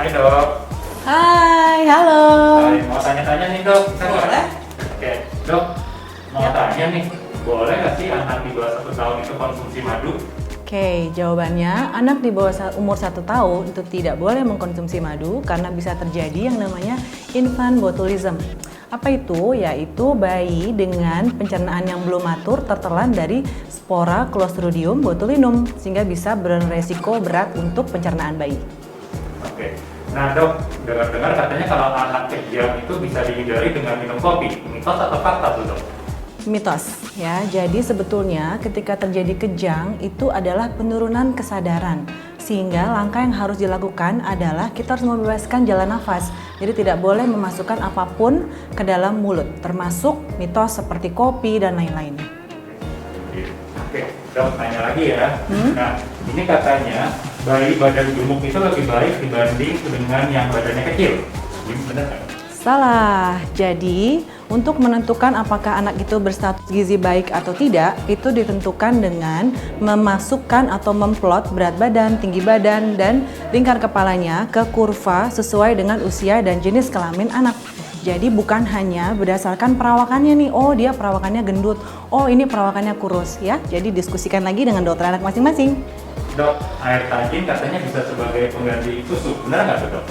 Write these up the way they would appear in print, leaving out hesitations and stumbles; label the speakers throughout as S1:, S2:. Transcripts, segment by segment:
S1: Hai dok.
S2: Hai, halo.
S1: Hai, mau tanya-tanya nih dok.
S2: Boleh?
S1: Oke, dok. Mau
S2: Ya.
S1: tanya nih, boleh nggak sih anak di bawah 1 tahun itu konsumsi madu?
S2: Oke, jawabannya anak di bawah umur 1 tahun itu tidak boleh mengkonsumsi madu karena bisa terjadi yang namanya infant botulism. Apa itu? Yaitu bayi dengan pencernaan yang belum matur tertelan dari spora Clostridium botulinum sehingga bisa beresiko berat untuk pencernaan bayi.
S1: Oke. Nah dok, dengar-dengar katanya kalau anak kejang itu bisa dihindari dengan minum kopi. Mitos atau fakta tuh dok?
S2: Mitos ya, jadi sebetulnya ketika terjadi kejang itu adalah penurunan kesadaran sehingga langkah yang harus dilakukan adalah kita harus membebaskan jalan nafas, jadi tidak boleh memasukkan apapun ke dalam mulut termasuk mitos seperti kopi dan lain-lain.
S1: Oke, dok tanya lagi ya. Nah, ini katanya bayi badan gemuk itu lebih baik dibanding dengan yang badannya kecil. Ini benar nggak?
S2: Salah. Jadi, untuk menentukan apakah anak itu berstatus gizi baik atau tidak, itu ditentukan dengan memasukkan atau memplot berat badan, tinggi badan, dan lingkar kepalanya ke kurva sesuai dengan usia dan jenis kelamin anak. Jadi bukan hanya berdasarkan perawakannya nih, oh dia perawakannya gendut, oh ini perawakannya kurus ya. Jadi diskusikan lagi dengan dokter anak masing-masing.
S1: Dok, air tajin katanya bisa sebagai pengganti susu. Benar nggak tuh dok?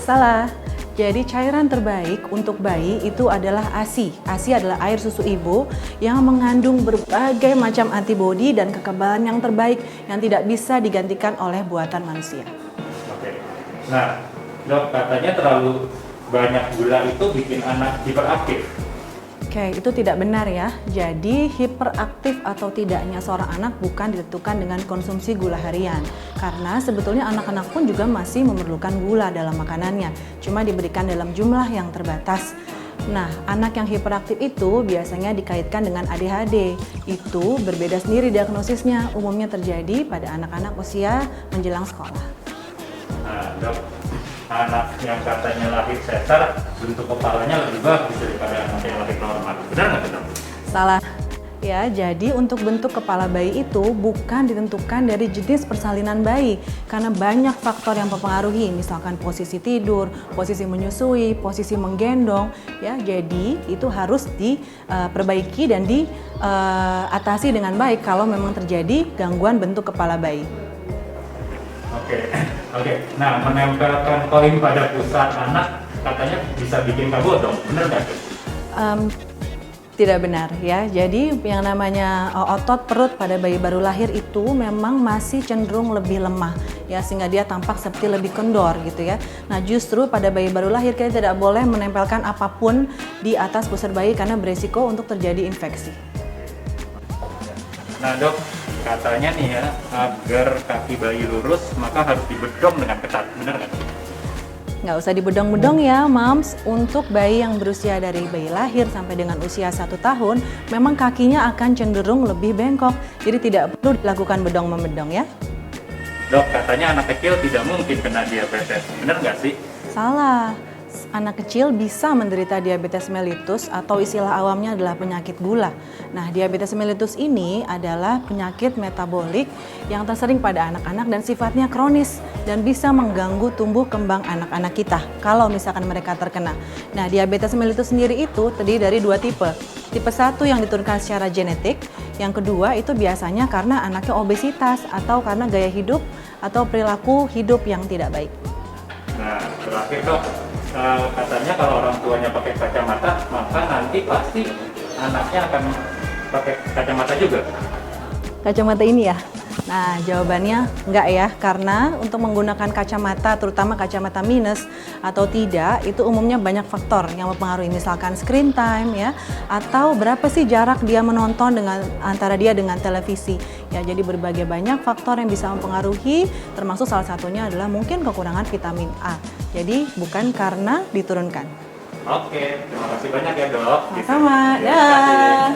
S2: Salah. Jadi cairan terbaik untuk bayi itu adalah ASI. ASI adalah air susu ibu yang mengandung berbagai macam antibodi dan kekebalan yang terbaik yang tidak bisa digantikan oleh buatan manusia.
S1: Oke. Nah, dok katanya terlalu banyak gula itu bikin anak hiperaktif.
S2: Oke, itu tidak benar ya. Jadi hiperaktif atau tidaknya seorang anak bukan ditentukan dengan konsumsi gula harian. Karena sebetulnya anak-anak pun juga masih memerlukan gula dalam makanannya. Cuma diberikan dalam jumlah yang terbatas. Nah, anak yang hiperaktif itu biasanya dikaitkan dengan ADHD. Itu berbeda sendiri diagnosisnya. Umumnya terjadi pada anak-anak usia menjelang sekolah.
S1: Nah, dok, anak yang katanya lahir sesar, bentuk kepalanya lebih bagus daripada anak yang lahir normal. Benar nggak tuh dok?
S2: Salah. Ya, jadi untuk bentuk kepala bayi itu bukan ditentukan dari jenis persalinan bayi karena banyak faktor yang mempengaruhi, misalkan posisi tidur, posisi menyusui, posisi menggendong, ya. Jadi itu harus diperbaiki dan diatasi dengan baik kalau memang terjadi gangguan bentuk kepala bayi.
S1: Oke. Nah, menempelkan koin pada pusat anak katanya bisa bikin kabur dong. Benar nggak tuh?
S2: Tidak benar ya. Jadi yang namanya otot perut pada bayi baru lahir itu memang masih cenderung lebih lemah ya, sehingga dia tampak seperti lebih kendor gitu ya. Nah, justru pada bayi baru lahir kita tidak boleh menempelkan apapun di atas pusar bayi karena beresiko untuk terjadi infeksi.
S1: Nah dok, katanya nih ya, agar kaki bayi lurus maka harus dibedong dengan ketat. Benar nggak?
S2: Nggak usah dibedong-bedong ya, Mams. Untuk bayi yang berusia dari bayi lahir sampai dengan usia 1 tahun, memang kakinya akan cenderung lebih bengkok. Jadi tidak perlu dilakukan bedong-membedong ya.
S1: Dok, katanya anak kecil tidak mungkin kena diabetes. Benar nggak sih?
S2: Salah. Anak kecil bisa menderita diabetes mellitus atau istilah awamnya adalah penyakit gula. Nah, diabetes mellitus ini adalah penyakit metabolik yang tersering pada anak-anak dan sifatnya kronis dan bisa mengganggu tumbuh kembang anak-anak kita kalau misalkan mereka terkena. Nah, diabetes mellitus sendiri itu terdiri dari 2 tipe. Tipe 1 yang diturunkan secara genetik, yang kedua itu biasanya karena anaknya obesitas atau karena gaya hidup atau perilaku hidup yang tidak baik.
S1: Nah, terakhir dok, katanya kalau orang tuanya pakai kacamata, maka nanti pasti anaknya akan pakai kacamata juga.
S2: Kacamata ini ya? Nah, jawabannya enggak ya, karena untuk menggunakan kacamata, terutama kacamata minus atau tidak, itu umumnya banyak faktor yang mempengaruhi, misalkan screen time ya, atau berapa sih jarak dia menonton antara dia dengan televisi. Ya, jadi berbagai banyak faktor yang bisa mempengaruhi, termasuk salah satunya adalah mungkin kekurangan vitamin A. Jadi bukan karena diturunkan.
S1: Oke, terima kasih banyak ya dok.
S2: Sama-sama, dah.